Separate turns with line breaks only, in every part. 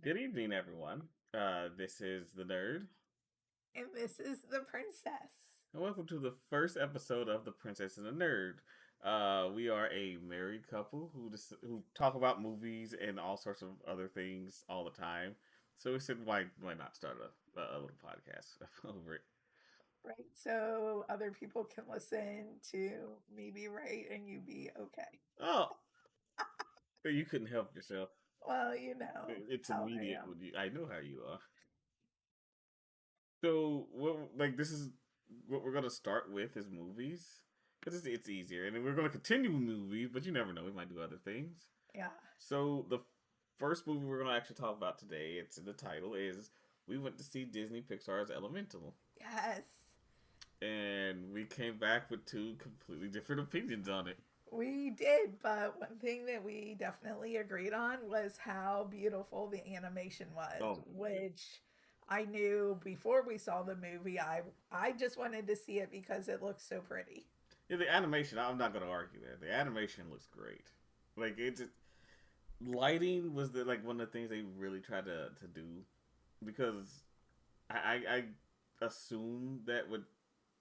Good evening, everyone. This is the Nerd,
And this is the princess.
and welcome to the first episode of The Princess and the Nerd. We are a married couple who talk about movies and all sorts of other things all the time. So we said, why not start a little podcast over it?
Right? So other people can listen to me be right and you be okay.
Oh, you couldn't help yourself.
Well, you know
It's
how I
immediate
am.
when you. I know how you are. So, this is what we're gonna start with is movies because it's easier, and then we're gonna continue with movies. But you never know; we might do other things.
Yeah.
So the first movie we're gonna actually talk about today, it's in the title, is we went to see Disney Pixar's Elemental,
Yes.
and we came back with two completely different opinions on it.
We did, but one thing that we definitely agreed on was how beautiful the animation was,
Oh, yeah,
which I knew before we saw the movie. I just wanted to see it because it looks so pretty.
yeah, the animation. I'm not gonna argue there. The animation looks great. Like it's lighting was one of the things they really tried to do because I assume that would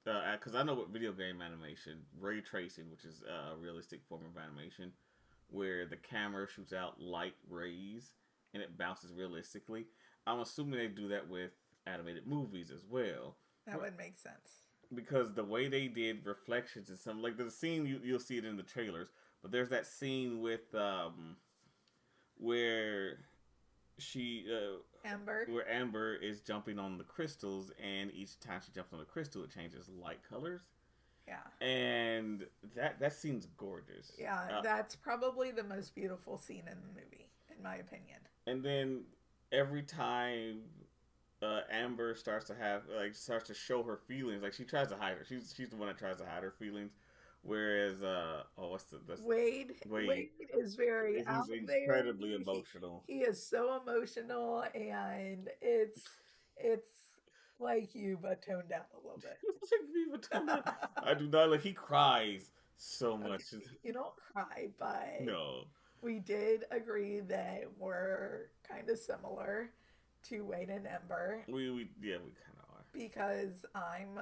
because I know what video game animation ray tracing, which is a realistic form of animation, where the camera shoots out light rays and it bounces realistically. I'm assuming they do that with animated movies as well,
That would make sense.
because the way they did reflections in some like the scene you'll see it in the trailers, but there's that scene with where she
Amber?
where Amber is jumping on the crystals, and each time she jumps on the crystal, it changes light colors,
Yeah.
and that scene's gorgeous.
Yeah, that's probably the most beautiful scene in the movie, in my opinion.
And then every time Amber starts to show her feelings, like she tries to hide her. She's the one that tries to hide her feelings, whereas what's the
Wade
Wade?
is very
He's
out there.
incredibly emotional.
He is so emotional, and it's like you, but toned down a little bit.
It's like Viva Tuna. I do not like. He cries so
Okay,
much.
you don't cry, but
No,
we did agree that we're kind of similar to Wade and Ember
we yeah, we kind of are.
because I'm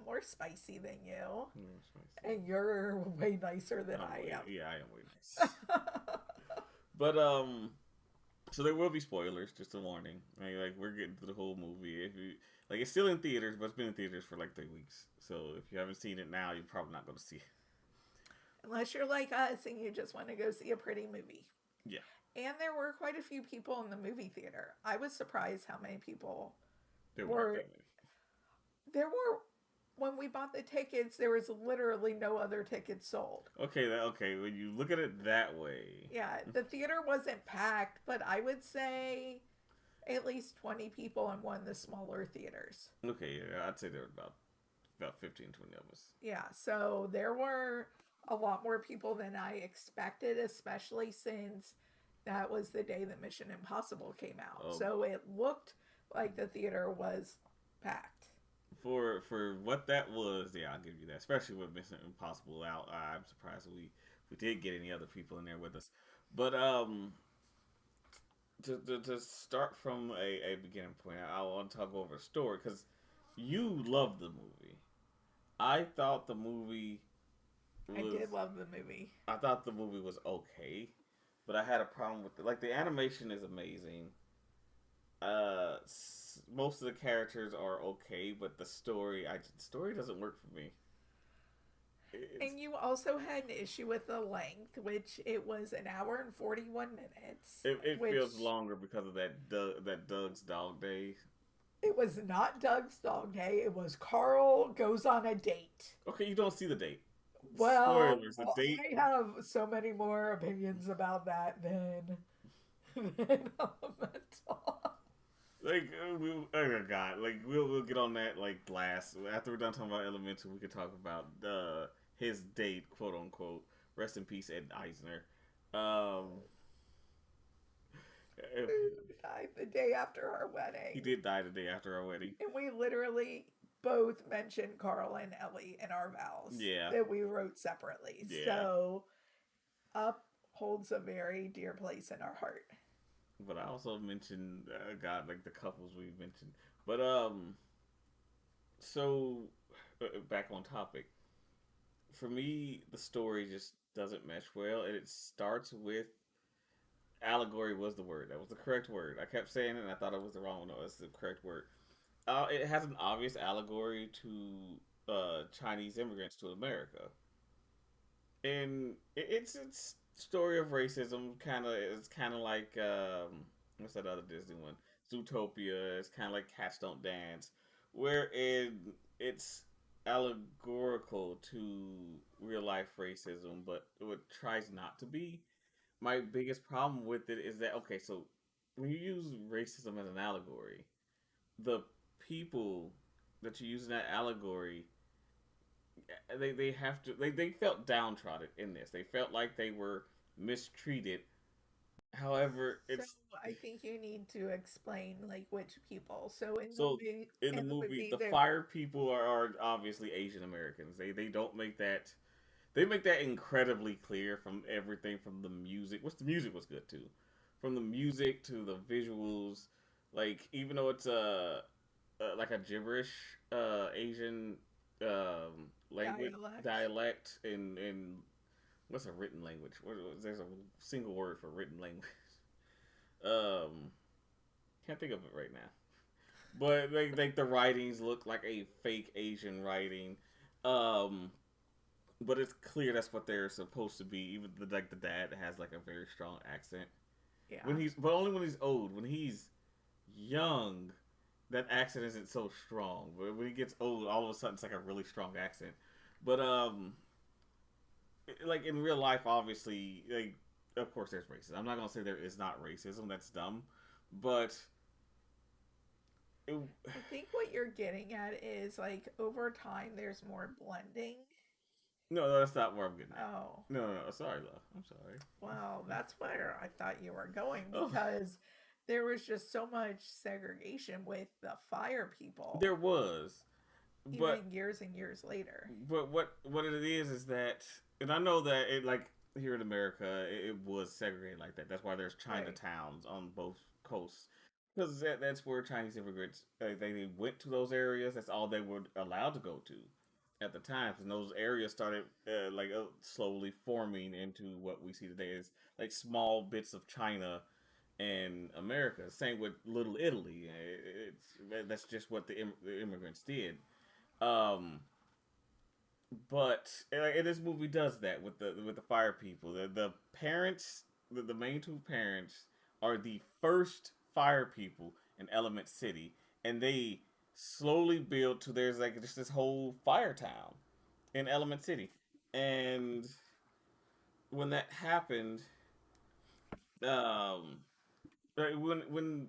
more spicy than you,
Yeah, that's nice.
and you're way nicer than
I'm
I
way
am.
yeah, I am way nice. But so there will be spoilers. Just a warning. Like we're getting to the whole movie. If you like, it's still in theaters, but it's been in theaters for like 3 weeks. So if you haven't seen it now, you're probably not going to see it.
Unless you're like us and you just want to go see a pretty movie.
Yeah,
And there were quite a few people in the movie theater. I was surprised how many people
there weren't
were.
that many.
There were, when we bought the tickets, there was literally no other tickets sold.
Okay, okay. When you look at it that way,
Yeah, the theater wasn't packed, but I would say at least 20 people in one of the smaller theaters.
okay, yeah, I'd say there were about 15, 20 of us.
Yeah, so there were a lot more people than I expected, especially since that was the day that Mission Impossible came out.
Oh
So
boy.
it looked like the theater was packed.
For what that was, yeah, I'll give you that. Especially with Mission Impossible out, I'm surprised we did get any other people in there with us. But to start from a beginning point, I want to talk over the story because you loved the movie. I thought the movie
I did
was
love the movie.
I thought the movie was okay, but I had a problem with it. Like the animation is amazing. Most of the characters are okay, but the story doesn't work for me. It's
And you also had an issue with the length, which it was an hour and 41 minutes,
it feels
which
longer because of that Doug's Dog Day.
it was not Doug's dog day. It was Carl goes on a date.
Okay, you don't see the date.
Well,
Spoilers. The date,
I have so many more opinions about that than Elemental.
oh my god, we'll get on that like last after we're done talking about Elemental. We could talk about his date, quote unquote. Rest in peace, Ed Eisner. Um,
Died the day after our
he
wedding.
did die the day after our wedding.
And we literally both mentioned Carl and Ellie in our vows
Yeah,
that we wrote separately.
yeah.
So, Up holds a very dear place in our heart.
but I also mentioned God, like the couples we mentioned. But so back on topic. For me, the story just doesn't mesh well, and it starts with allegory was the word. That was the correct word. I kept saying it, and I thought it was the wrong one. No, it's the correct word. It has an obvious allegory to Chinese immigrants to America, and it's story of racism. Kind of, it's kind of like what's that other Disney one? Zootopia. It's kind of like Cats Don't Dance, wherein it's allegorical to real life racism, but it tries not to be. My biggest problem with it is that okay, so when you use racism as an allegory, the people that you use in that allegory, they have to they felt downtrodden in this. They felt like they were mistreated. However,
So
it's
I think you need to explain like which people. So
so in the
in the
movie
movie
the
there
fire people are obviously Asian Americans. They don't make that they make that incredibly clear from everything from the music, which the music was good too. From the music to the visuals, like even though it's like a gibberish Asian language
dialect.
dialect in what's a written language? There's a single word for written language. Um, can't think of it right now. But like the writings look like a fake Asian writing. Um, but it's clear that's what they're supposed to be. Even like the dad has like a very strong accent when
Yeah.
he's, but only when he's old. When he's young, that accent isn't so strong. But when he gets old, all of a sudden it's like a really strong accent. But like in real life, obviously, like of course there's racism. I'm not gonna say there is not racism. That's dumb. But it,
I think what you're getting at is like over time there's more blending.
no, that's not where I'm getting at.
Oh,
No, no, no. Sorry, love. I'm sorry.
well, that's where I thought you were going
Oh,
because there was just so much segregation with the fire people,
there was, but
even years and years later.
what it is that, and I know that it like here in America it was segregated like that. That's why there's
Right.
Chinatowns on both coasts because that's where Chinese immigrants they went to those areas. That's all they were allowed to go to at the time, and those areas started slowly forming into what we see today as like small bits of China and America. Same with Little Italy. That's just what the immigrants did. Um, but and this movie does that with the fire people. The parents, the main two parents, are the first fire people in Element City, and they slowly build to there's like just this whole fire town in Element City, and when that happened, um, when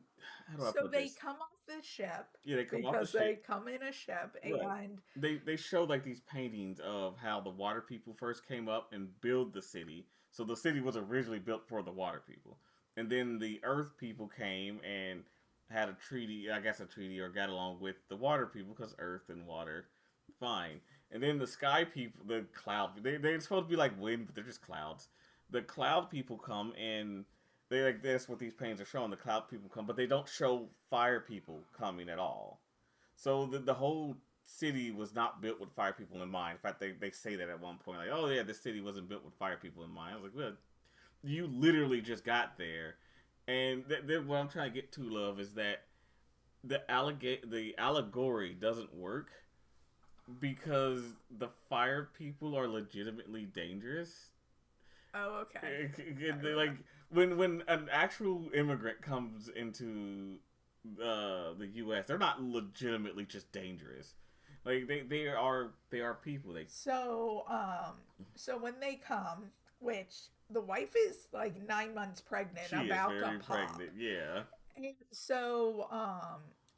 how do I
So
put
they
this?
come off the ship
Yeah, they come off the
because
ship.
they come in a ship
Right.
and
They showed like these paintings of how the water people first came up and built the city. So the city was originally built for the water people. And then the earth people came and had a treaty, I guess a treaty or got along with the water people because earth and water fine. And then the sky people, the cloud, they're supposed to be like wind, but they're just clouds. The cloud people come and they like that's what these paintings are showing. The cloud people come, but they don't show fire people coming at all. So the whole city was not built with fire people in mind. In fact, they say that at one point, like, oh yeah, this city wasn't built with fire people in mind. I was like, well, you literally just got there. And what I'm trying to get to, love, is that the allegory doesn't work because the fire people are legitimately dangerous.
oh okay. I
Like
remember.
when an actual immigrant comes into the U.S., they're not legitimately just dangerous. Like they are people. They
So when they come, which the wife is like 9 months pregnant,
she is
about to
very
pop.
pregnant. Yeah,
And so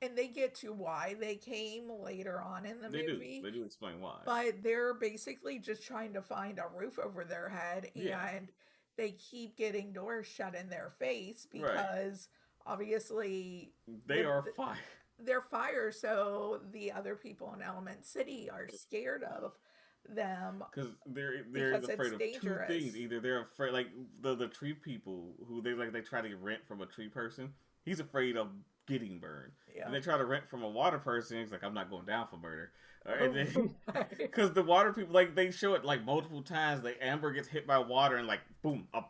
and they get to why they came later on in the
they do.
movie,
They do explain why.
but they're basically just trying to find a roof over their head
Yeah,
and they keep getting doors shut in their face
right.
because obviously
They are fine.
they're fire, so the other people in Element City are scared of. them
Because they're
because it's
afraid of two things.
dangerous.
Either they're afraid, like the tree people who they try to rent from a tree person. He's afraid of getting burned. And
Yeah.
they try to rent from a water person. He's like, I'm not going down for murder. And
Oh
then
my.
because the water people, like, they show it like multiple times. Like, Amber gets hit by water and, like, boom, a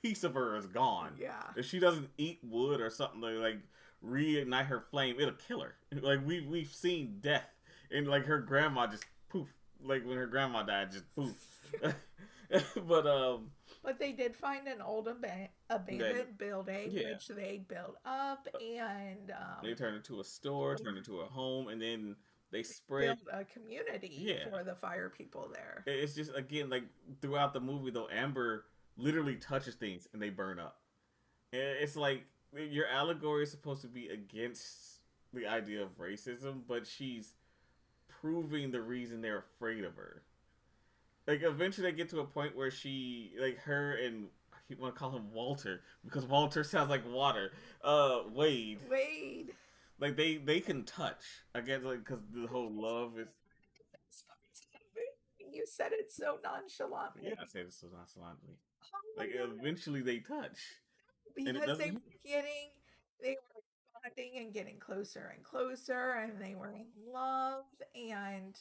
piece of her is gone.
Yeah.
If she doesn't eat wood or something to, like, reignite her flame, it'll kill her. Like, we've seen death, and like her grandma just poof. Like when her grandma died, just poof. but
But they did find an old abandoned building,
yeah,
which they built up, and
they turned into a store, turned into a home, and then they spread.
built a community
Yeah,
for the fire people there.
it's just, again, like throughout the movie though, Amber literally touches things and they burn up. And it's like your allegory is supposed to be against the idea of racism, but she's proving the reason they're afraid of her. Like, eventually they get to a point where she, like, her and I keep want to call him Walter because Walter sounds like water. Wade.
Wade.
Like, they can touch. I guess, like, because the whole love is.
You said it so nonchalantly.
Yeah, I say this so nonchalantly. Like, eventually they touch, and it
Because
doesn't.
they were bonding and getting closer and closer, and they were in love, and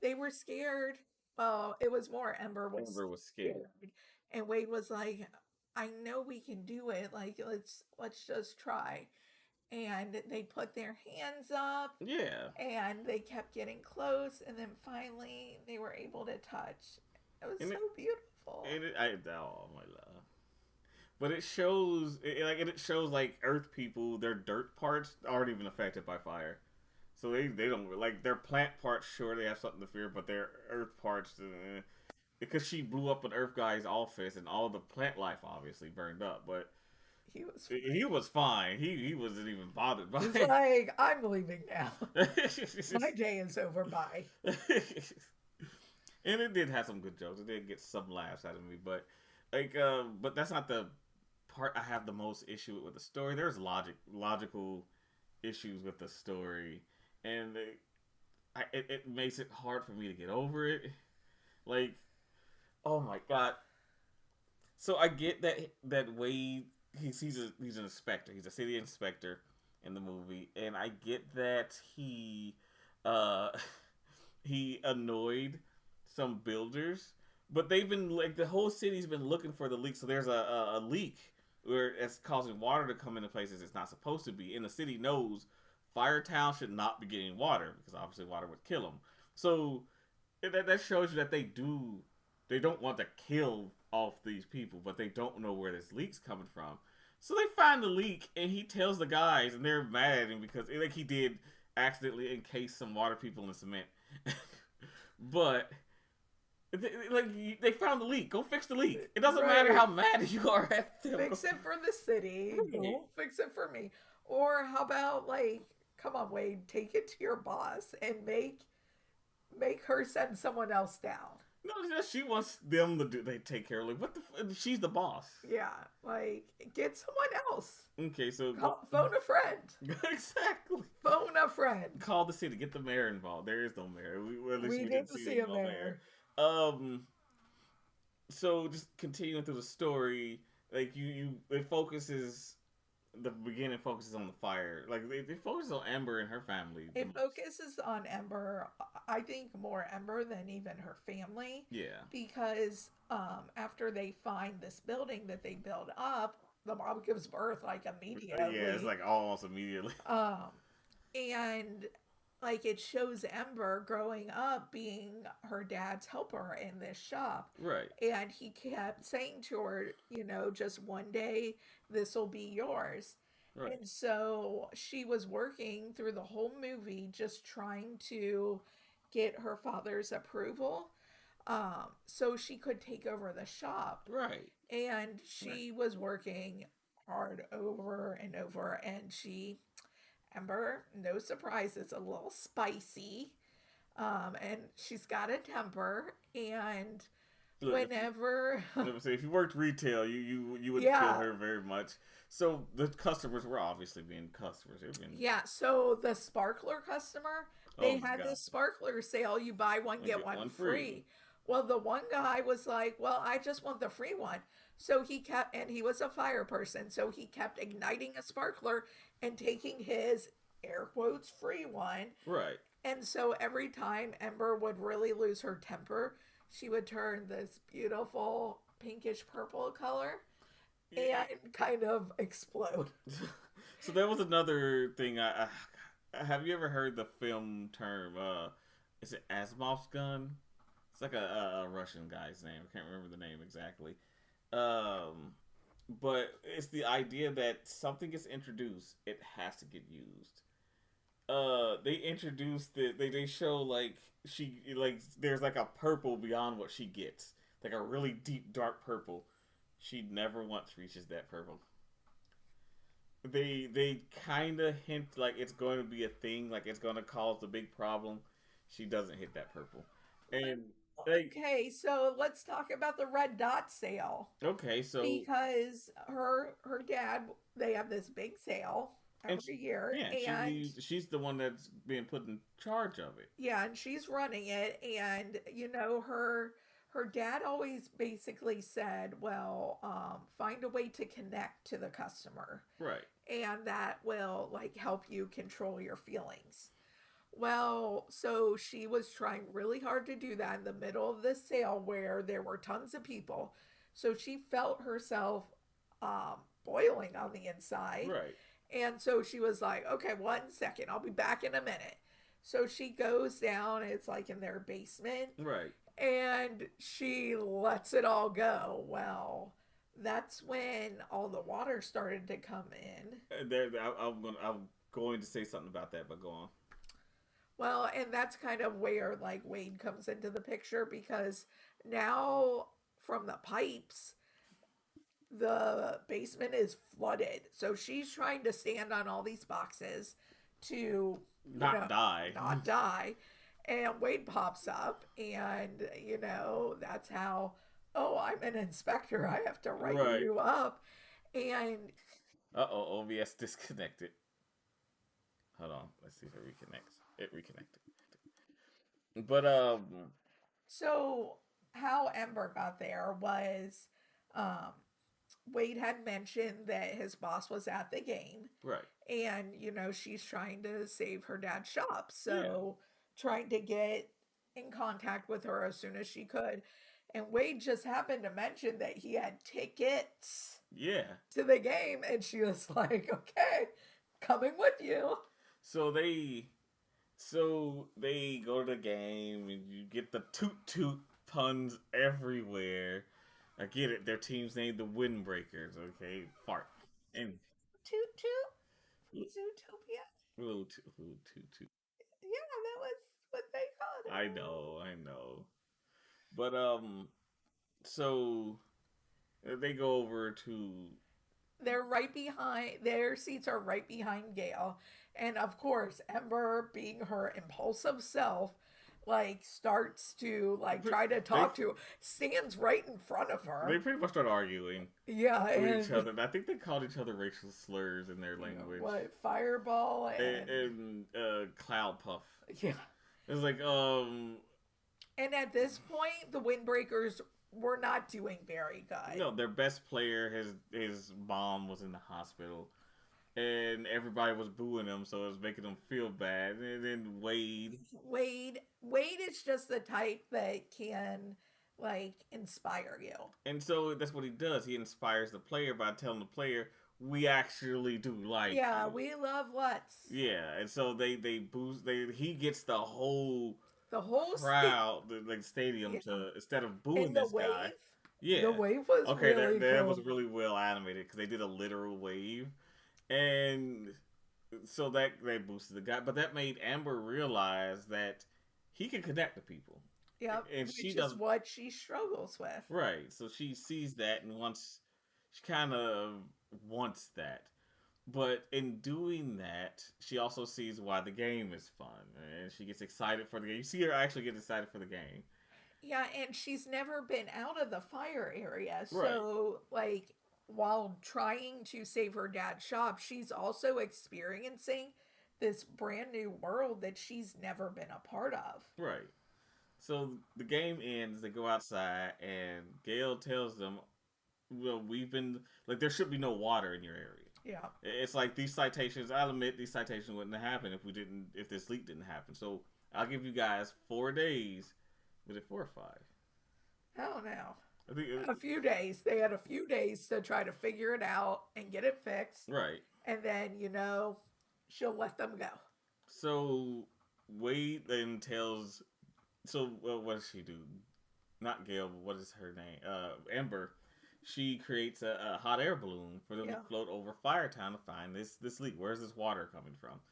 they were scared. Well, it was more
Amber was scared.
and Wade was like, "I know we can do it. Like, let's just try." And they put their hands up,
Yeah,
and they kept getting close, and then finally they were able to touch. It was
and
so beautiful.
oh my love. But it shows, it shows like Earth people, their dirt parts aren't even affected by fire. So they don't, like, their plant parts. Sure, they have something to fear, but their Earth parts, because she blew up an Earth guy's office, and all the plant life obviously burned up. But he was fine. He wasn't even bothered by
He's
it.
like, I'm leaving now. My day is over. Bye.
And it did have some good jokes. It did get some laughs out of me, but like, but that's not the part I have the most issue with the story. There's logical issues with the story, and it makes it hard for me to get over it. Like, oh my god. So I get that Wade, he's an inspector. He's a city inspector in the movie, and I get that uh he annoyed some builders, but they've been, like, the whole city's been looking for the leak. So there's a leak where it's causing water to come into places it's not supposed to be, and the city knows Firetown should not be getting water because obviously water would kill them. So that shows you that they don't want to kill off these people, but they don't know where this leak's coming from. So they find the leak, and he tells the guys, and they're mad at him because, like, he did accidentally encase some water people in cement. But they found the leak. Go fix the leak. It doesn't matter how mad you are at them.
Fix it for the city. Don't fix it for me. Or how about, like, come on, Wade, take it to your boss and make her send someone else down.
No, she wants them to do. They take care of, like, what the. She's the boss.
Yeah, like, get someone else.
Okay, so
Phone a friend.
Exactly.
Phone a friend.
Call the city. Get the mayor involved. There is no mayor.
We need to see a mayor.
So just continuing through the story, like, it focuses. The beginning focuses on the fire. Like, they focus on Amber and her family.
It focuses on Ember. I think more Ember than even her family.
Yeah.
Because after they find this building that they build up, the mom gives birth, like, immediately.
Yeah, it's like almost immediately.
And, like, it shows Ember growing up being her dad's helper in this shop.
Right.
And he kept saying to her, just one day this will be yours. Right. And so she was working through the whole movie just trying to get her father's approval so she could take over the shop.
Right.
And she was working hard over and over, and Ember, no surprise, is a little spicy, and she's got a temper, and whenever...
if you worked retail, you would feel her very much. So the customers were obviously being customers.
Yeah, so the sparkler customer
Oh
They
my
had
god.
this sparkler sale, you buy one,
I
get
get
one
one free.
free. Well, the one guy was like, well, I just want the free one. So he kept, and he was a fire person, so he kept igniting a sparkler and taking his air quotes free one.
Right.
And so every time Ember would really lose her temper, she would turn this beautiful pinkish purple color and kind of explode.
So that was another thing. Have you ever heard the film term? Is it Asimov's gun? It's like a Russian guy's name. I can't remember the name exactly. Um, but it's the idea that something gets introduced, it has to get used. They introduced they show like she like there's like a purple beyond what she gets, like a really deep dark purple. She never once reaches that purple. They kind of hint like it's going to be a thing, like it's going to cause a big problem. She doesn't hit that purple, and like
Okay, so let's talk about the red dot sale
okay, so
because her dad, they have this big sale
and
every year,
yeah,
and
she's the one that's being put in charge of it.
yeah, and she's running it, and her dad always basically said, well, find a way to connect to the customer,
Right.
and that will like help you control your feelings. Well, so she was trying really hard to do that in the middle of this sale where there were tons of people. So she felt herself boiling on the inside.
Right.
And so she was like, okay, 1 second, I'll be back in a minute. So she goes down, it's like in their basement,
Right.
and she lets it all go. Well, that's when all the water started to come in.
I'm going to say something about that, but go on.
Well, and that's kind of where like Wade comes into the picture because now from the pipes, the basement is flooded. So she's trying to stand on all these boxes to,
Not die.
not die. And Wade pops up, and that's how, oh, I'm an inspector. I have to write
Right.
you up. And
OBS disconnected. Hold on. Let's see if it reconnects. It reconnected. But
so how Ember got there was um, Wade had mentioned that his boss was at the game,
right.
and she's trying to save her dad's shop, so trying to get in contact with her as soon as she could. And Wade just happened to mention that he had tickets
Yeah.
to the game, and she was like, "Okay, coming with you."
So they go to the game and you get the toot toot puns everywhere. I get it. Their team's named the Windbreakers. Okay, fart and
Toot toot, Zootopia.
little toot toot.
Yeah, that was what they called it.
I know. But so they go over to.
They're right behind, their seats are right behind Gail. And of course, Ember, being her impulsive self, like starts to like try to talk to, stands right in front of her.
They pretty much start arguing.
Yeah,
with each other. I think they called each other racial slurs in their language.
What, Fireball
and Cloud Puff.
Yeah.
It's like
And at this point, the Windbreakers were not doing very good.
No, their best player, his mom was in the hospital, and everybody was booing him, so it was making them feel bad. And then Wade
is just the type that can like inspire you.
And so that's what he does. He inspires the player by telling the player, "We actually do like you.
We love Lutz."
Yeah, and so they boost. He gets the whole crowd, the stadium to instead of booing this guy. Yeah,
the wave was
okay.
Really
that
cool.
was really well animated because they did a literal wave, and so that they boosted the guy. But that made Amber realize that he can connect to people.
Yep,
and
which is what she struggles with.
Right, so she sees that and she kind of wants that. But in doing that, she also sees why the game is fun, and she gets excited for the game. You see her actually get excited for the game.
Yeah, and she's never been out of the fire area. So, like, while trying to save her dad's shop, she's also experiencing this brand new world that she's never been a part of.
Right. So the game ends. They go outside, and Gail tells them, "Well, we've been like there should be no water in your area."
Yeah.
It's like these citations. I'll admit these citations wouldn't have happened if this leak didn't happen. So I'll give you guys 4 days. Was it 4 or 5?
I don't know.
I think
A few days. They had a few days to try to figure it out and get it fixed.
right.
And then, she'll let them go.
So Wade then tells. So what does she do? Not Gail, but what is her name? Amber. She creates a hot air balloon for them to
Yeah.
float over Firetown to find this leak. Where's this water coming from?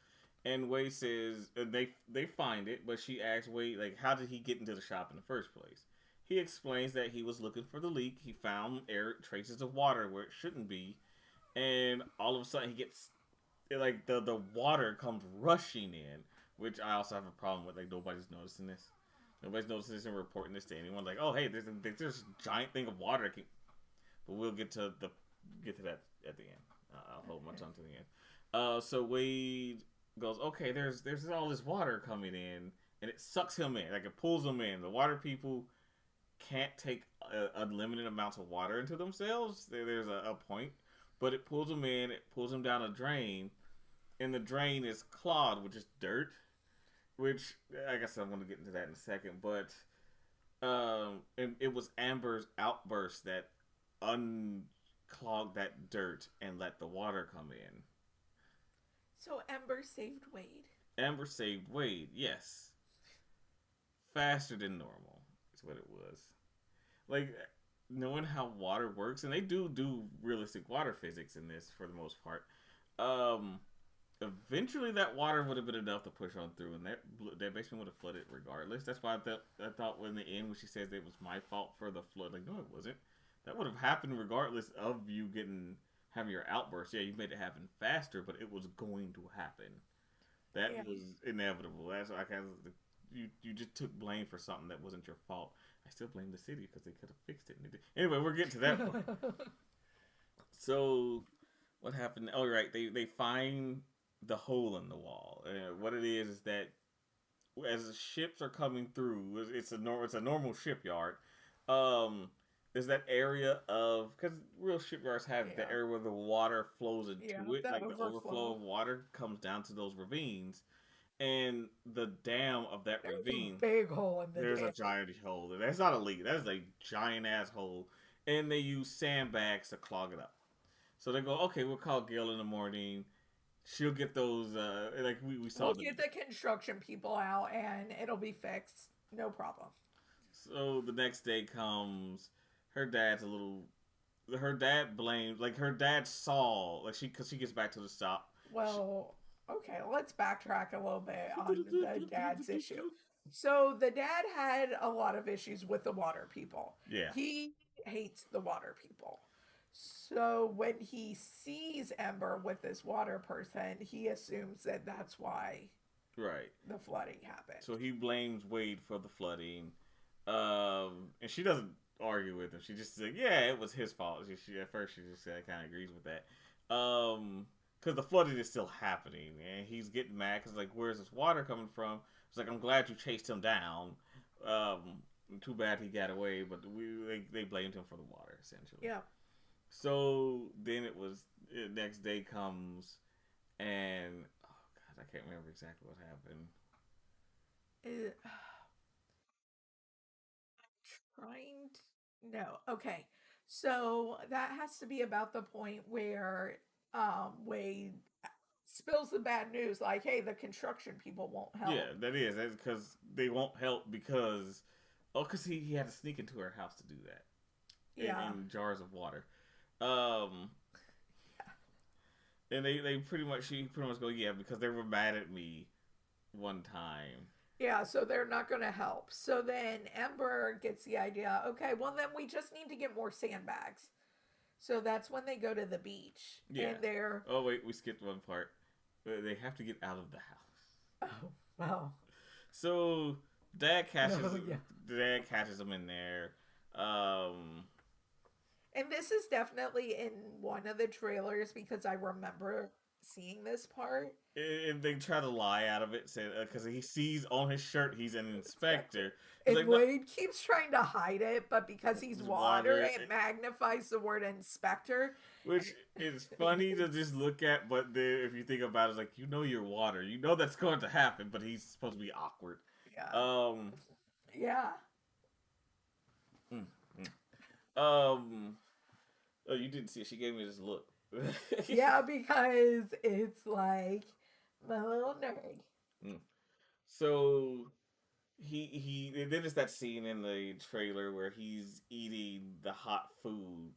And Wade says they find it, but she asks Wade like, how did he get into the shop in the first place? He explains that he was looking for the leak. He found air traces of water where it shouldn't be, and all of a sudden he gets like the water comes rushing in, which I also have a problem with. Like nobody's noticing this. Nobody's noticing this and reporting this to anyone. Like, oh hey, there's a giant thing of water. But we'll get to that at the end. I'll hold my tongue to the end. So Wade goes, okay, there's all this water coming in, and it sucks him in. Like it pulls him in. The water people can't take unlimited amounts of water into themselves. There's a point, but it pulls them in. It pulls them down a drain, and the drain is clogged with just dirt. Which I guess I'm going to get into that in a second, but it was Amber's outburst that unclogged that dirt and let the water come in.
So Ember saved Wade.
Amber saved Wade, yes. Faster than normal is what it was. Like, knowing how water works, and they do realistic water physics in this for the most part. Eventually that water would have been enough to push on through, and that basement would have flooded regardless. That's why I thought in the end when she says it was my fault for the flood, like, no, it wasn't. That would have happened regardless of you having your outburst. Yeah, you made it happen faster, but it was going to happen. That was inevitable. That's why you just took blame for something that wasn't your fault. I still blame the city because they could have fixed it. Anyway, we're getting to that point. So what happened? Oh, right. They find the hole in the wall. What it is that as the ships are coming through, it's a normal shipyard. There's that area of because real shipyards have the area where the water flows into it, like the overflow of water comes down to those ravines, and the dam of that ravine.
A big hole in the
There's
dam.
a giant hole. That's not a leak. That is a giant ass hole, and they use sandbags to clog it up. So they go, okay, we'll call Gail in the morning. She'll get those, like we saw.
We'll get the construction people out, and it'll be fixed. No problem.
So the next day comes. Her dad's her dad blames, like her dad saw, like because she gets back to the stop.
Well, okay, let's backtrack a little bit on the dad's issue. So the dad had a lot of issues with the water people.
Yeah.
He hates the water people. So when he sees Ember with this water person, he assumes that that's why the flooding happened.
So he blames Wade for the flooding. And she doesn't argue with him. She just said, yeah, it was his fault. She at first she just said kind of agrees with that. Because the flooding is still happening, and he's getting mad because like, where's this water coming from? It's like, I'm glad you chased him down. Too bad he got away, but they blamed him for the water essentially.
Yeah.
So then next day comes, and oh god, I can't remember exactly what happened.
No. Okay. So that has to be about the point where Wade spills the bad news, like, hey, the construction people won't help.
Yeah, that's because they won't help because he had to sneak into her house to do that. In jars of water. And she pretty much go, yeah, because they were mad at me one time.
Yeah, so they're not going to help. So then Ember gets the idea, okay, well then we just need to get more sandbags. So that's when they go to the beach.
Yeah.
And they're...
Oh, wait, we skipped one part. They have to get out of the house.
Oh, wow.
So Dad catches them in there.
And this is definitely in one of the trailers because I remember seeing this part.
And they try to lie out of it, saying because he sees on his shirt he's an inspector. He's
And
like, no,
Wade keeps trying to hide it, but because he's
it's
water,
water.
it magnifies the word inspector.
Which is funny to just look at, but then if you think about it, it's like you're water, that's going to happen, but he's supposed to be awkward.
Yeah.
Um,
Yeah.
mm, um, oh, you didn't see it. She gave me this look.
Yeah, because it's like my little nerd.
Mm. So he then it's that scene in the trailer where he's eating the hot food.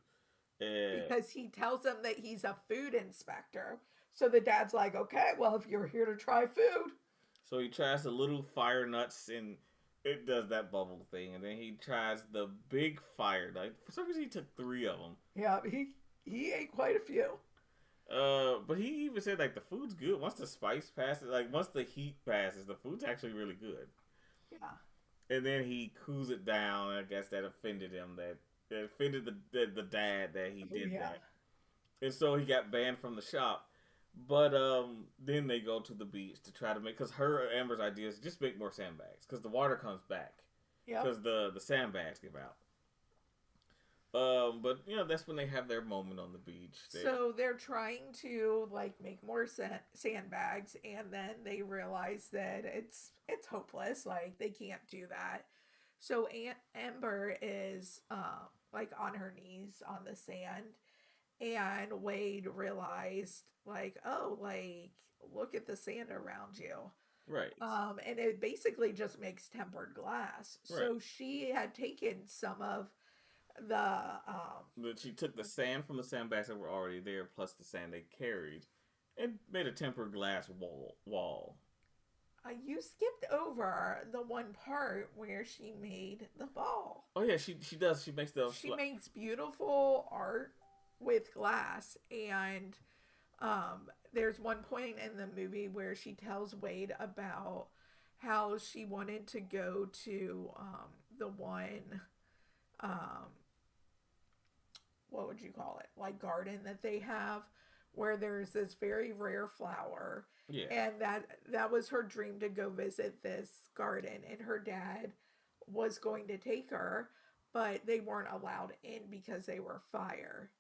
Because he tells them that he's a food inspector. So the dad's like, okay, well, if you're here to try food.
So he tries the little fire nuts and it does that bubble thing. And then he tries the big fire nut. For some reason, he took 3 of them.
Yeah, he ate quite a few.
But he even said, like, the food's good. Once the spice passes, like, once the heat passes, the food's actually really good.
Yeah.
And then he cools it down. I guess that offended him. That offended the dad that he did that. And so he got banned from the shop. But then they go to the beach to try to make, because Amber's idea is just make more sandbags because the water comes back.
Yeah.
Because the sandbags give out. But that's when they have their moment on the beach.
So they're trying to like make more sandbags, and then they realize that it's hopeless. Like they can't do that. So Aunt Amber is like on her knees on the sand, and Wade realized like, oh, like look at the sand around you.
Right.
And it basically just makes tempered glass. Right. So she had taken some of
but she took the sand from the sandbags that were already there, plus the sand they carried, and made a tempered glass wall.
You skipped over the one part where she made the ball.
Oh yeah, she does. She makes
She makes beautiful art with glass, and there's one point in the movie where she tells Wade about how she wanted to go to the one what would you call it? Like garden that they have where there's this very rare flower.
Yeah.
And that was her dream to go visit this garden, and her dad was going to take her, but they weren't allowed in because they were fire.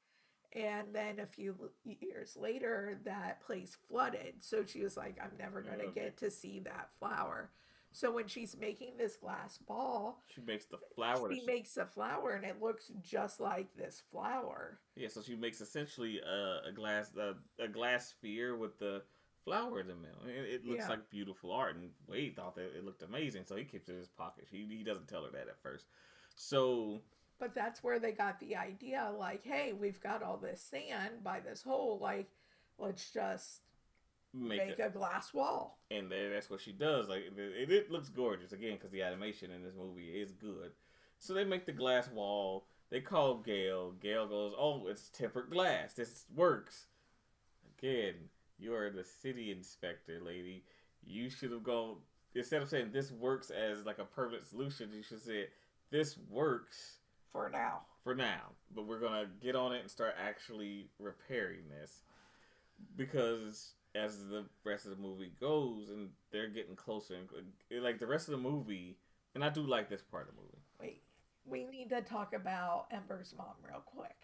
And then a few years later, that place flooded. So she was like, I'm never going to get to see that flower. So when she's making this glass ball,
she makes the flower.
She makes a flower, and it looks just like this flower.
Yeah, so she makes essentially a glass sphere with the flower in the middle. It looks like beautiful art, and Wade thought that it looked amazing, so he keeps it in his pocket. He doesn't tell her that at first. So,
but that's where they got the idea. Like, hey, we've got all this sand by this hole. Like, let's just make a glass wall.
And that's what she does. Like it looks gorgeous again because the animation in this movie is good. So they make the glass wall. They call Gail. Gail goes, "Oh, it's tempered glass. This works." Again, you are the city inspector, lady. You should have gone, instead of saying this works as like a permanent solution, you should say this works
for now.
For now, but we're gonna get on it and start actually repairing this because as the rest of the movie goes and they're getting closer and like the rest of the movie, and I do like this part of the movie.
Wait, we need to talk about Ember's mom real quick.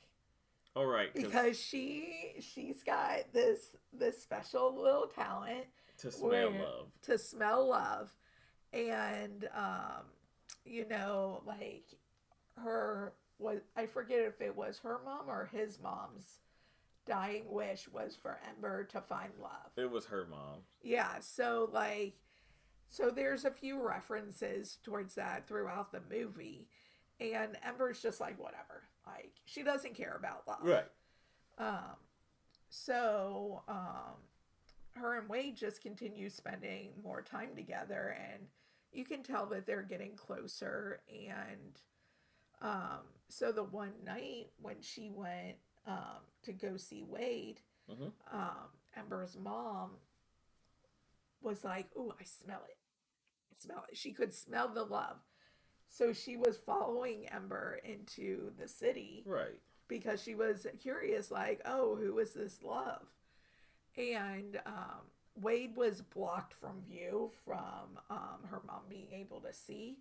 All right,
because she's got this special little talent
to smell love.
To smell love, and like I forget if it was her mom or his mom's dying wish was for Ember to find love.
It was her mom.
Yeah, so there's a few references towards that throughout the movie, and Ember's just like, whatever. Like, she doesn't care about love.
Right.
Her and Wade just continue spending more time together, and you can tell that they're getting closer. And so the one night when she went to go see Wade, Ember's mom was like, "Ooh, I smell it. I smell it." She could smell the love. So she was following Ember into the city.
Right.
Because she was curious, like, oh, who is this love? and Wade was blocked from view from her mom being able to see.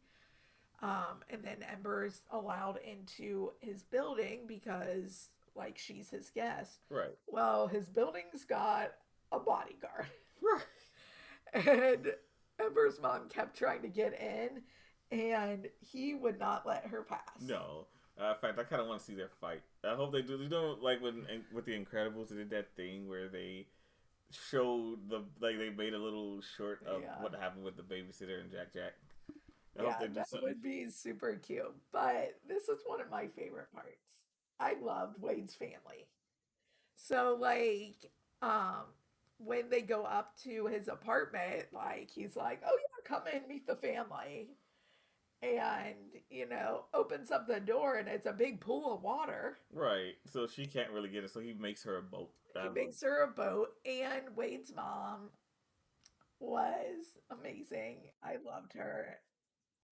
And then Ember's allowed into his building because, like, she's his guest.
Right.
Well, his building's got a bodyguard.
Right.
And Ember's mom kept trying to get in, and he would not let her pass.
No. In fact, I kind of want to see their fight. I hope they do. You know, like when with the Incredibles, they did that thing where they showed they made a little short of what happened with the babysitter and Jack Jack. I hope they do
that
something.
would be super cute. But this is one of my favorite parts. I loved Wade's family. So like, when they go up to his apartment, like he's like, "Oh yeah, come in, meet the family," and opens up the door, and it's a big pool of water.
Right. So she can't really get it. So he makes her a boat.
He makes her a boat, and Wade's mom was amazing. I loved her.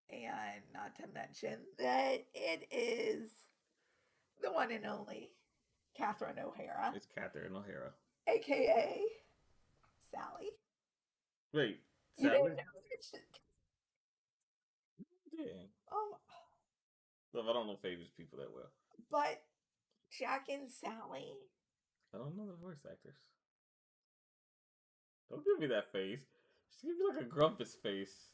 And not to mention that it is the one and only Catherine O'Hara.
It's Catherine O'Hara.
AKA Sally.
Wait,
Sally? You didn't know that?
Yeah. I don't know famous people that well.
But Jack and Sally.
I don't know the voice actors. Don't give me that face. Just give me like a grumpus face.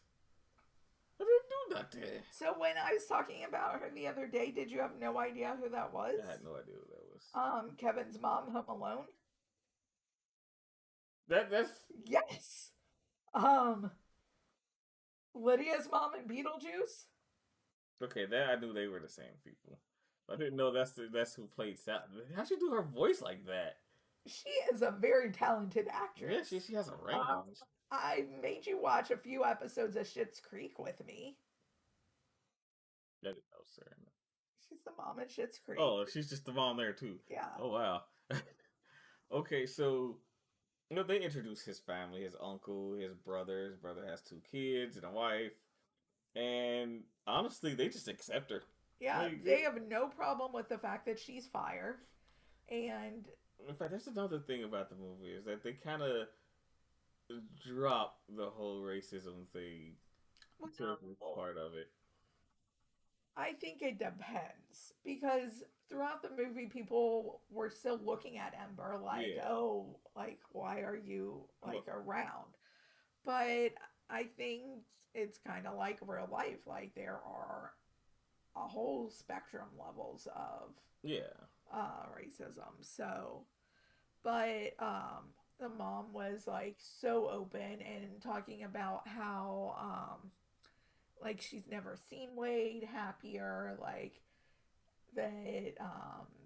I didn't do nothing.
So when I was talking about her the other day, did you have no idea who that was?
I had no idea who that
was. Kevin's mom, Home Alone.
That's
yes. Lydia's mom in Beetlejuice.
Okay, that I knew they were the same people. I didn't know that's who played Sally. How'd she do her voice like that?
She is a very talented actress.
Yeah, she has a range.
I made you watch a few episodes of Schitt's Creek with me.
I didn't know, sir.
She's the mom in Schitt's Creek.
Oh, she's just the mom there too.
Yeah.
Oh wow. Okay, so they introduce his family, his uncle, his brother. His brother has 2 kids and a wife. And honestly, they just accept her.
Yeah, they have no problem with the fact that she's fire. And
in fact, that's another thing about the movie is that they kind of drop the whole racism thing. Part of it.
I think it depends because throughout the movie, people were still looking at Ember like, "Oh, like why are you around?" But I think it's kind of like real life. Like there are a whole spectrum levels of racism. So, but the mom was like so open and talking about how like she's never seen Wade happier, like that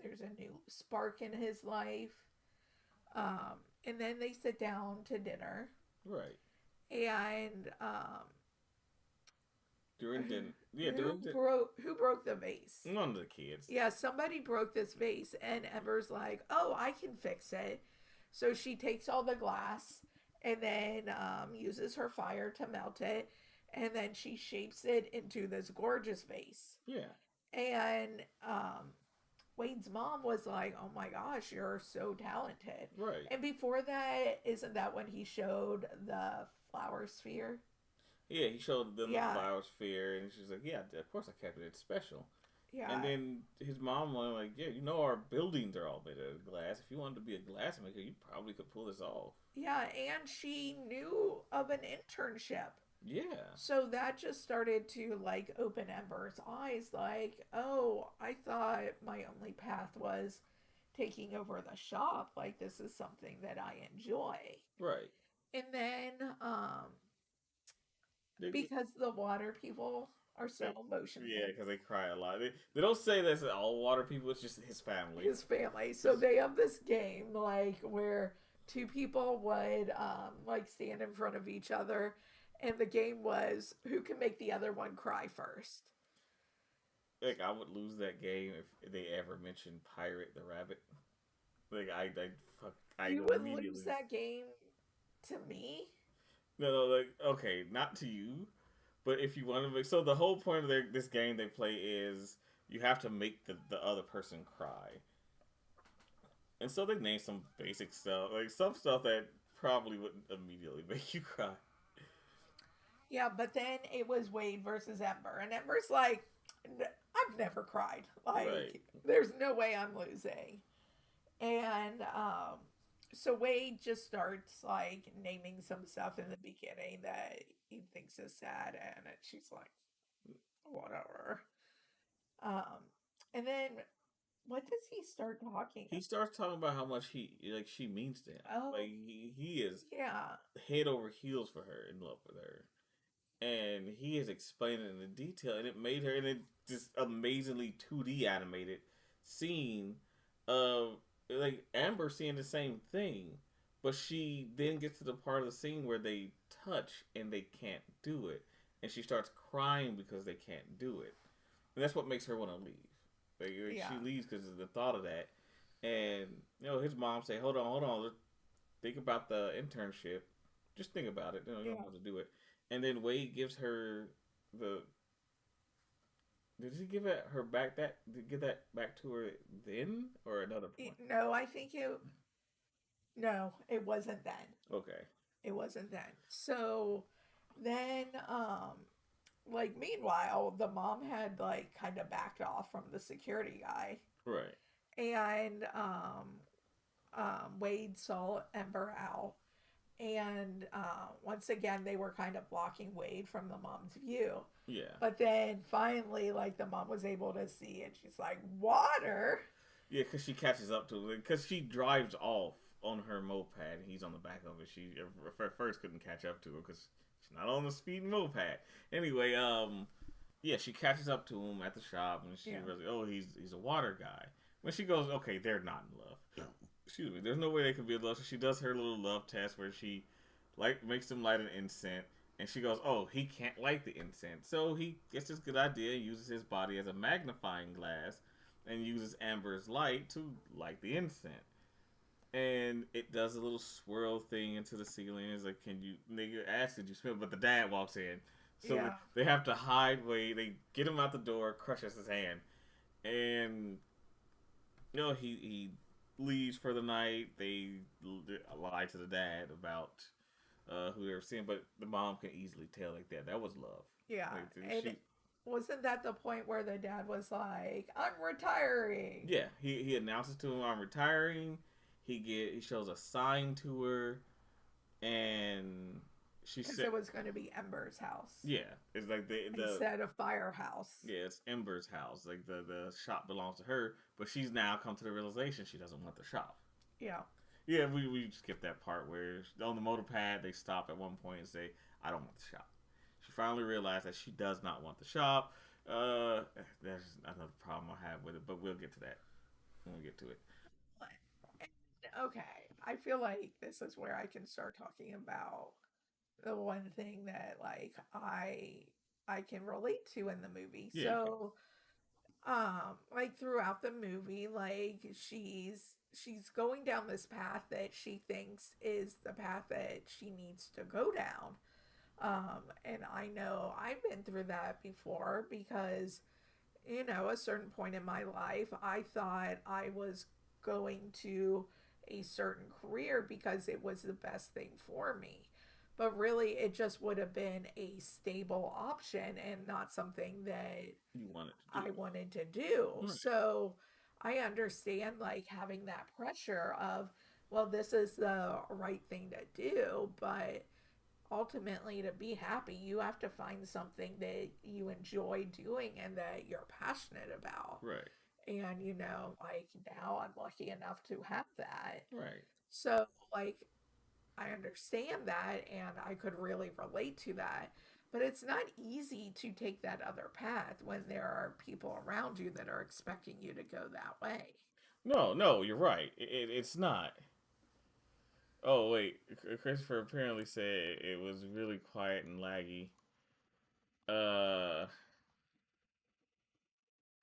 there's a new spark in his life. And then they sit down to dinner.
Right.
And
during dinner,
who broke the vase?
None of the kids.
Yeah, somebody broke this vase, and Ember's like, "Oh, I can fix it." So she takes all the glass and then uses her fire to melt it, and then she shapes it into this gorgeous vase.
Yeah.
And Wade's mom was like, "Oh my gosh, you're so talented."
Right.
And before that, isn't that when he showed the flower sphere?
Yeah, he showed them the flower sphere, and she's like, "Yeah, of course I kept it. It's special." Yeah. And then his mom was like, "Yeah, our buildings are all made out of glass. If you wanted to be a glassmaker, you probably could pull this off." Yeah,
and she knew of an internship.
Yeah.
So that just started to like open Ember's eyes like, "Oh, I thought my only path was taking over the shop. Like this is something that I enjoy."
Right.
And then because the water people are so emotional.
Yeah, because they cry a lot. They don't say that's all water people. It's just his family.
His family. So they have this game like where 2 people would like stand in front of each other, and the game was who can make the other one cry first.
Like I would lose that game if they ever mentioned Pirate the Rabbit. Like
you would lose that game to me.
No, like okay, not to you, but if you want to make so the whole point of this game they play is you have to make the other person cry. And so they named some basic stuff, like some stuff that probably wouldn't immediately make you cry.
Yeah, but then it was Wade versus Ember, and Ember's like, I've never cried.
Right.
Like, there's no way I'm losing. And so Wade just starts like naming some stuff in the beginning that he thinks is sad, and she's like, whatever. Um, and then what does he start talking
He
about?
starts talking about how much she means to him. Like
Oh,
he is
yeah,
head over heels for her, in love with her. And he is explaining it in detail, and it made her, and it just amazingly 2D animated scene of like Amber seeing the same thing, but she then gets to the part of the scene where they touch and they can't do it, and she starts crying because they can't do it, and that's what makes her want to leave. Like
yeah,
she leaves because of the thought of that, and his mom say, hold on, think about the internship. Just think about it. You don't
yeah.
have to do it. And then Wade gives her the. Did he give it her back that? Did give that back to her then or another point?
No, I think it. No, it wasn't then.
Okay.
It wasn't then. So then, like meanwhile, the mom had like kind of backed off from the security guy,
Right.
and Wade saw Ember out, and once again they were kind of blocking Wade from the mom's view.
Yeah.
But then finally, like the mom was able to see, and she's like, "Water."
Yeah, because she catches up to it. Because she drives off on her moped. And he's on the back of it. She at first couldn't catch up to her because she's not on the speeding moped. Anyway, yeah, she catches up to him at the shop, and she
Yeah,
really, oh, he's a water guy. When she goes, okay, they're not in love. Excuse me, there's no way they could be in love. So she does her little love test where she makes him light an incense, and she goes, oh, he can't light the incense. So he gets this good idea, uses his body as a magnifying glass, and uses Amber's light to light the incense. And it does a little swirl thing into the ceiling. It's like, can you, nigga, ask, did you smell? But the dad walks in. So
yeah.
they have to hide way. They get him out the door, crushes his hand. And, he leaves for the night. They lie to the dad about who they're seeing, but the mom can easily tell like that. That was love.
Yeah.
Like
And
she,
wasn't that the point where the dad was like, I'm retiring?
yeah. He announces to him, I'm retiring. He shows a sign to her, and she
Because
said,
it was going to be Ember's house
yeah, it's like the
instead of Firehouse.
yeah, it's Ember's house. Like the shop belongs to her, but she's now come to the realization she doesn't want the shop.
Yeah.
Yeah, we skip that part where on the motor pad they stop at one point and say, "I don't want the shop." She finally realized that she does not want the shop. There's another problem I have with it, but we'll get to that when we get to it.
Okay. I feel like this is where I can start talking about the one thing that like I can relate to in the movie.
Yeah, you can.
So like throughout the movie, like she's going down this path that she thinks is the path that she needs to go down. And I know I've been through that before because, a certain point in my life, I thought I was going to a certain career because it was the best thing for me. But really, it just would have been a stable option and not something that
You wanted to do.
I wanted to do.
Right.
So I understand like having that pressure of, well, this is the right thing to do, but ultimately to be happy you have to find something that you enjoy doing and that you're passionate about.
Right.
And like now I'm lucky enough to have that.
Right.
So like I understand that and I could really relate to that. But it's not easy to take that other path when there are people around you that are expecting you to go that way.
No, no, you're right. It's not. Oh wait, Christopher apparently said it was really quiet and laggy. Uh,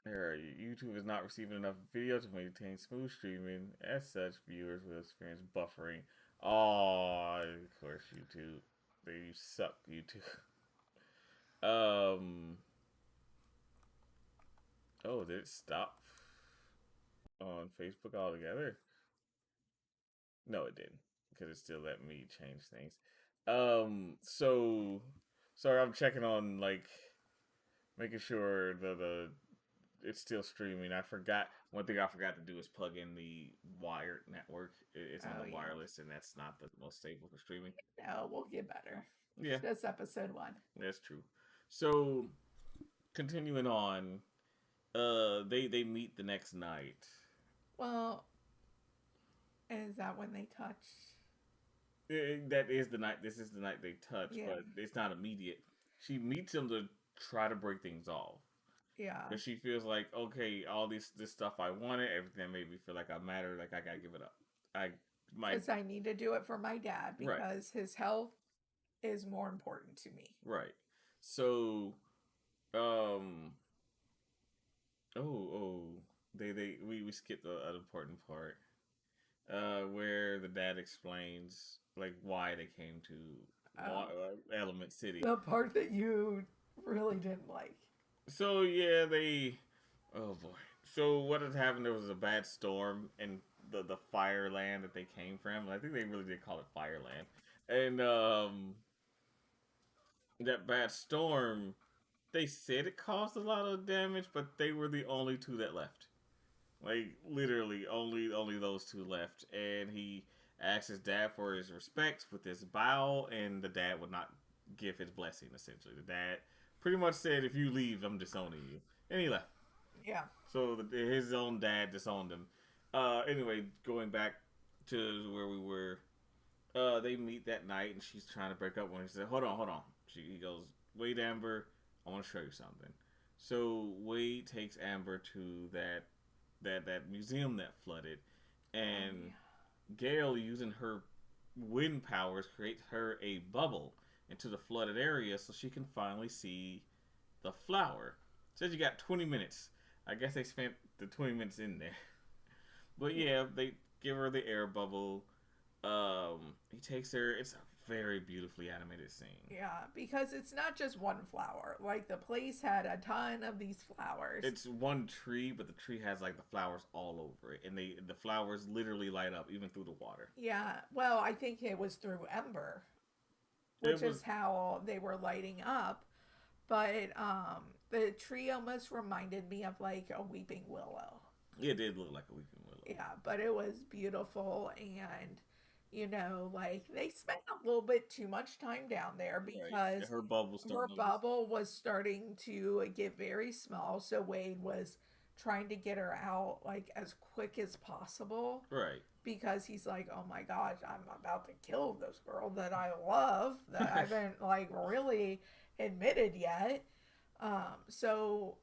YouTube is not receiving enough video to maintain smooth streaming. As such, viewers will experience buffering. Oh, of course, YouTube. They suck, YouTube. Um. Oh, did it stop on Facebook altogether? No, it didn't because it still let me change things. So sorry, I'm checking on like making sure the it's still streaming. I forgot one thing I forgot to do is plug in the wired network. It's on
Oh
the
yeah.
wireless, and that's not the most stable for streaming.
No, we'll get better. It's
Yeah,
just episode one.
that's true. So continuing on, they meet the next night.
Well, is that when they touch?
That is the night. This is the night they touch,
Yeah.
but it's not immediate. She meets him to try to break things off
Yeah.
because she feels like, okay, all this stuff I wanted, everything that made me feel like I matter, like I gotta give it up. I my
Because I need to do it for my dad
right,
because his health is more important to me.
right. So, um, oh, we skipped an important part, where the dad explains like why they came to
Oh,
Element City.
the part that you really didn't like.
So yeah, they. Oh boy. So what had happened? There was a bad storm in the fire land that they came from. I think they really did call it Fireland, and that bad storm. They said it caused a lot of damage, but they were the only two that left. Like literally, only those two left, and he asked his dad for his respects with his bow, and the dad would not give his blessing. Essentially, the dad pretty much said, "If you leave, I'm disowning you," and he left.
Yeah.
So his own dad disowned him. Anyway, going back to where we were, they meet that night, and she's trying to break up with him. He said, "Hold on, hold on." He goes, "Wait, Amber, I want to show you something." So Wade takes Amber to that museum that flooded,
Oh,
and
yeah.
Gail, using her wind powers, creates her a bubble into the flooded area so she can finally see the flower. Says you got 20 minutes. I guess they spent the 20 minutes in there. But
Yeah.
yeah, they give her the air bubble. He takes her. It's a very beautifully animated scene.
Yeah, because it's not just one flower. Like the place had a ton of these flowers.
It's one tree, but the tree has like the flowers all over it, and the flowers literally light up even through the water.
Yeah, well, I think it was through Ember,
It
which
was
is how they were lighting up. But the tree almost reminded me of like a weeping willow.
it did look like a weeping willow.
Yeah, but it was beautiful and like they spent a little bit too much time down there
Right,
because
her bubble's
her
starting to lose.
bubble was starting to get very small, so Wade was trying to get her out like as quick as possible
Right.
because he's like, "Oh my gosh, I'm about to kill this girl that I love that I haven't like really admitted yet." So